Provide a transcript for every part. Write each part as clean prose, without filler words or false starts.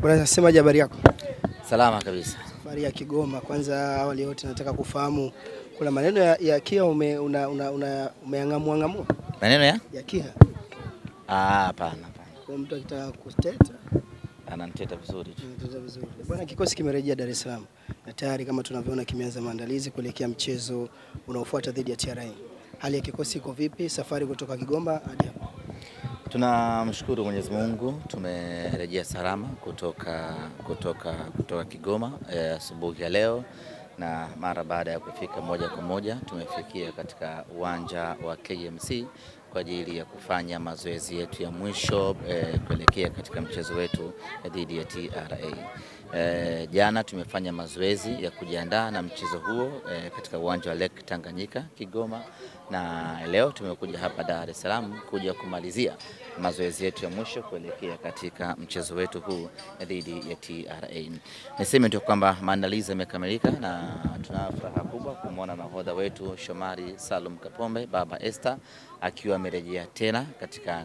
Bwana, sema habari yako? Salama kabisa. Safari ya Kigoma, kwanza awali yote nataka kufahamu kuna maneno ya Kia umeangamua. Maneno ya Kia? Hapana. Kwa mtu akitaka kusteta ananiteta vizuri tu. Bwana, kikosi kimerejea Dar es Salaam na tayari kama tunavyoona kimeanza maandalizi kuelekea mchezo unaofuata dhidi ya TRA. Hali ya kikosi iko vipi safari kutoka Kigoma hadi hapa? Tunamshukuru Mwenyezi Mungu, tumerejea salama kutoka Kigoma asubuhi ya leo, na mara baada ya kufika moja kwa moja tumefikia katika uwanja wa KMC kwa ajili ya kufanya mazoezi yetu ya mwisho kuelekea katika mchezo wetu dhidi ya TRA. Jana tumefanya mazoezi ya kujiandaa na mchezo huo katika uwanja wa Lake Tanganyika Kigoma, na leo tumekuja hapa Dar es Salaam kuja kumalizia mazoezi yetu ya mwisho kuelekea katika mchezo wetu huu dhidi ya TRA. Niseme tu kwamba maandalizi yamekamilika na tuna furaha kubwa kumwona nahodha wetu Shomari Salum Kapombe, Baba Esther, akiwa amerejea tena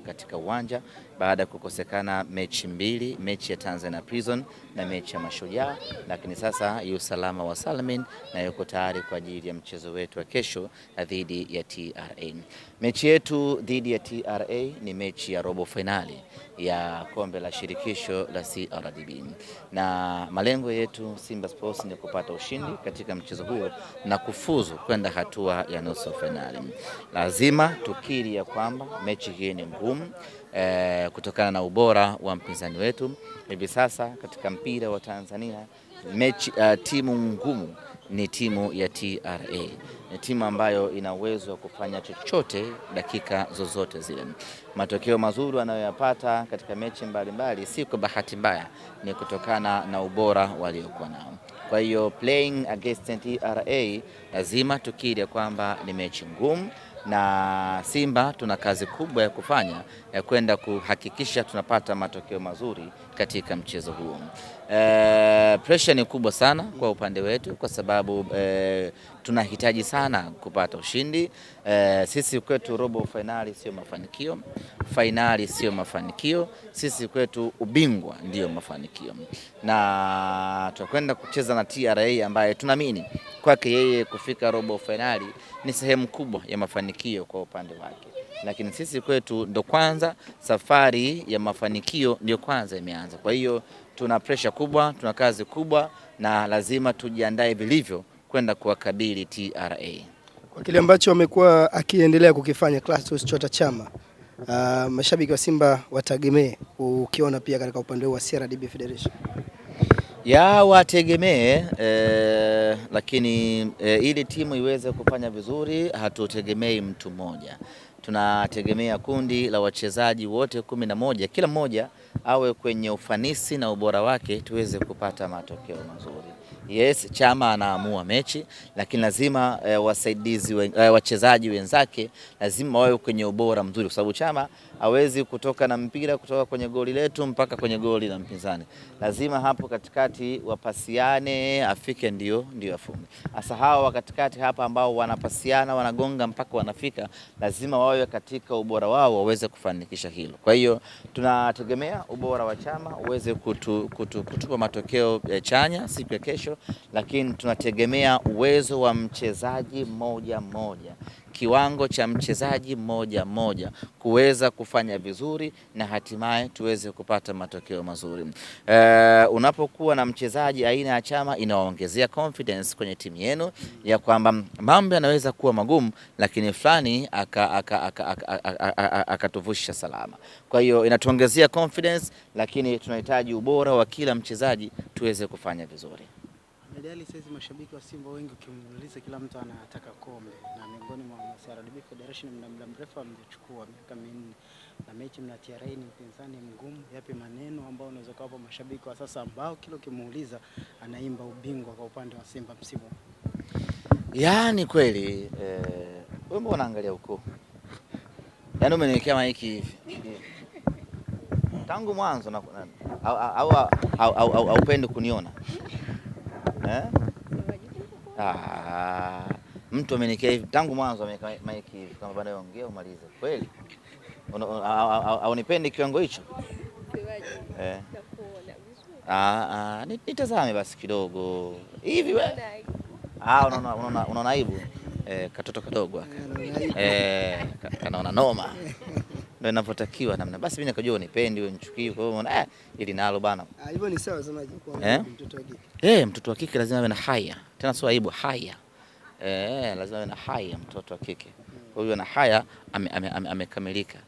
katika uwanja baada ya kukosekana mechi mbili, mechi ya Tanzania Prison na mechi ya Mashujaa, lakini sasa yu salama wa Salmin na yuko tayari kwa ajili ya mchezo wetu wa kesho dhidi ya TRA. Mechi yetu dhidi ya TRA ni mechi ya robo finali ya kombe la shirikisho la CRDB, na malengo yetu Simba Sports ni kupata ushindi katika mchezo huo na kufuzu kwenda hatua ya nusu finali. Lazima tukiri ya kwamba mechi hii ni ngumu kutokana na ubora wa mpinzani wetu. Hivi sasa katika mpira wa Tanzania timu ngumu ni timu ya TRA. Ni timu ambayo ina uwezo wa kufanya chochote dakika zozote zile. Matokeo mazuri wanayoyapata katika mechi mbalimbali si kwa bahati mbaya, ni kutokana na ubora waliokuwa nao. Kwa hiyo playing against TRA lazima tukiri kwamba ni mechi ngumu, na Simba tuna kazi kubwa ya kufanya ya kwenda kuhakikisha tunapata matokeo mazuri katika mchezo huo. Pressure ni kubwa sana kwa upande wetu kwa sababu tunahitaji sana kupata ushindi. Sisi kwetu robo finali sio mafanikio, finali sio mafanikio, sisi kwetu ubingwa ndio mafanikio, na tutakwenda kucheza na TRA ambaye tunaamini kwake yeye kufika robo finali ni sehemu kubwa ya mafanikio kwa upande wake, lakini sisi kwetu ndo kwanza safari ya mafanikio ndio kwanza imeanza. Kwa hiyo tuna pressure kubwa, tuna kazi kubwa, na lazima tujiandae vilivyo kwenda kuwakabili TRA. Kwa kile ambacho wamekuwa akiendelea kukifanya Clatous Chota Chama, mashabiki wa Simba wategemee ukiona pia katika upande wa CRDB Federation. Wategemee, lakini ili timu iweze kufanya vizuri hatutegemei mtu mmoja. Tunategemea kundi la wachezaji wote 11, kila mmoja awe kwenye ufanisi na ubora wake tuweze kupata matokeo mazuri. Yes, Chama anaamua mechi, lakini lazima wachezaji wenzake lazima wawe kwenye ubora mzuri, kwa sababu Chama hawezi kutoka na mpira kutoka kwenye goli letu mpaka kwenye goli la mpinzani. Lazima hapo katikati wapasiane, afike ndio afunge. Hasa hawa katikati hapa ambao wanapasiana, wanagonga mpaka wanafika, lazima wawe katika ubora wao waweze kufanikisha hilo. Kwa hiyo tunategemea ubora wa Chama uweze kutupa matokeo chanya siku ya kesho, lakini tunategemea uwezo wa mchezaji mmoja, kiwango cha mchezaji mmoja kuweza kufanya vizuri na hatimaye tuweze kupata matokeo mazuri. Unapokuwa na mchezaji aina ya Chama inawaongezea confidence kwenye timu yenu ya kwamba mambo yanaweza kuwa magumu, lakini fulani akatuvusha salama. Kwa hiyo inatuongezea confidence, lakini tunahitaji ubora wa kila mchezaji tuweze kufanya vizuri. Ideali sasa mashabiki wa Simba wengi ukimuuliza kila mtu anataka kombe, na miongoni mwa CRDB Federation muda mrefu amechukua miaka 4 na mechi na TRA ni mpinzani mgumu. Yapi maneno ambayo unaweza kuwapa mashabiki wa sasa ambao kila ukimuuliza anaimba ubingwa kwa upande wa Simba msimu? Ni kweli wewe mbona unaangalia huko? Yaani umeniwekea maiki hivi tangu mwanzo na au upendi kuniona? Mtu amenikia hivi tangu mwanzo, ameweka mic hivi kama bado ongea umalize. Kweli au nipendi kiwango hicho? Nitazame basi kidogo hivi wewe. Unaona aibu? Katoto kadogo kanaona noma. Ndio inavyotakiwa namna. Basi mimi nikajua unipendi wewe nichukii, kwa hiyo ili nalo bana. Hivyo ni sawa semaje kwa mtoto wa kike? Mtoto wa kike lazima awe na haya. Tena sio aibu, haya. Lazima awe na haya mtoto wa kike. Kwa hiyo na haya amekamilika.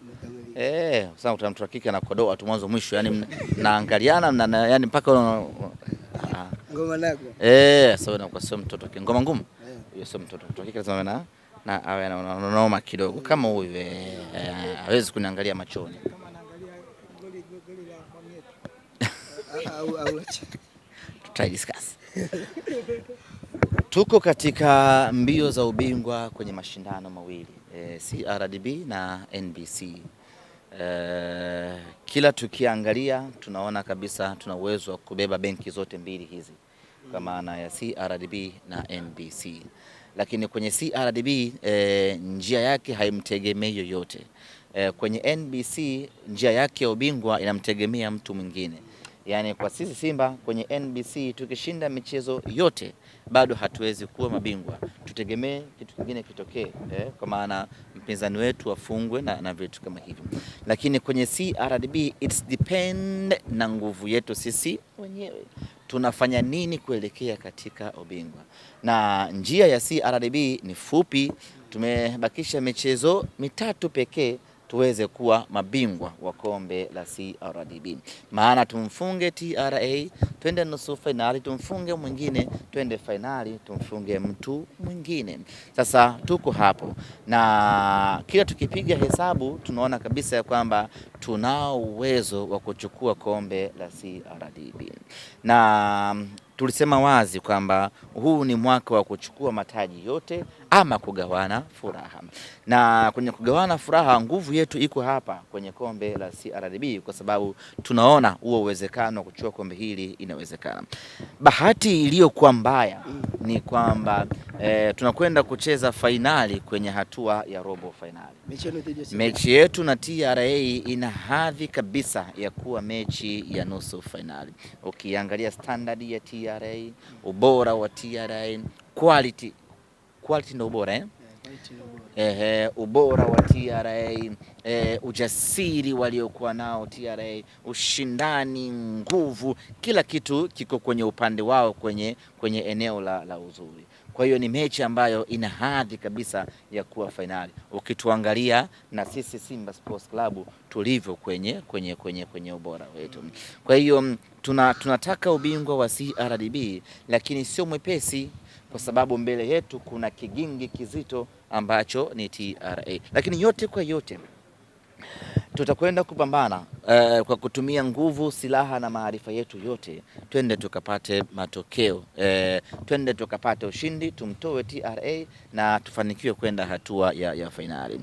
Sasa mtoto wa kike anakodoa tu mwanzo mwisho, yani naangaliana yani mpaka ngoma nako. Sasa na kwa sio mtoto wa kike. Ngoma ngumu. Hiyo sio mtoto wa kike, lazima awe anaonoma kidogo kama huyu, hawezi kuniangalia machoni. Kama anaangalia goli la Mamu yetu. Tutai discuss. Tuko katika mbio za ubingwa kwenye mashindano mawili, CRDB na NBC. Kila tukiangalia tunaona kabisa tuna uwezo wa kubeba benki zote mbili hizi kwa maana ya CRDB na NBC. Lakini kwenye CRDB njia yake haimtegemei yoyote. Kwenye NBC njia yake ya ubingwa inamtegemea mtu mwingine. Yaani kwa sisi Simba kwenye NBC tukishinda michezo yote bado hatuwezi kuwa mabingwa. Tutegemee kitu kingine kitokee, kwa maana mpinzani wetu afungwe na vitu kama hivyo. Lakini kwenye CRDB it's depend na nguvu yetu sisi wenyewe. Tunafanya nini kuelekea katika ubingwa? Na njia ya CRDB ni fupi, tumebakisha michezo mitatu pekee tuweze kuwa mabingwa wa kombe la CRDB. Maana tumfunge TRA, twende nusu finali, tumfunge mwingine, twende finali, tumfunge mtu mwingine. Sasa tuko hapo na kila tukipiga hesabu tunaona kabisa ya kwamba tunao uwezo wa kuchukua kombe la CRDB. Na tulisema wazi kwamba huu ni mwaka wa kuchukua mataji yote ama kugawana furaha. Na kwenye kugawana furaha nguvu yetu iko hapa kwenye kombe la CRDB, kwa sababu tunaona huo uwezekano wa kuchukua kombe hili inawezekana. Bahati iliyokuwa mbaya ni kwamba tunakwenda kucheza fainali kwenye hatua ya robo fainali. Mechi yetu na TRA ina hadhi kabisa ya kuwa mechi ya nusu fainali. Ukiangalia standard ya TRA, ubora wa TRA, quality ndio ubora ubora wa TRA, ujasiri waliokuwa nao TRA, ushindani, nguvu, kila kitu kiko kwenye upande wao kwenye eneo la uzuri. Kwa hiyo ni mechi ambayo ina hadhi kabisa ya kuwa fainali. Ukituangalia na sisi Simba Sports Club tulivyo kwenye ubora wetu. Kwa hiyo tunataka ubingwa wa CRDB, lakini sio mwepesi, kwa sababu mbele yetu kuna kigingi kizito ambacho ni TRA. Lakini yote kwa yote tutakwenda kupambana kwa kutumia nguvu, silaha na maarifa yetu yote, twende tukapate matokeo, twende tukapate ushindi, tumtoe TRA na tufanikiwe kwenda hatua ya fainali.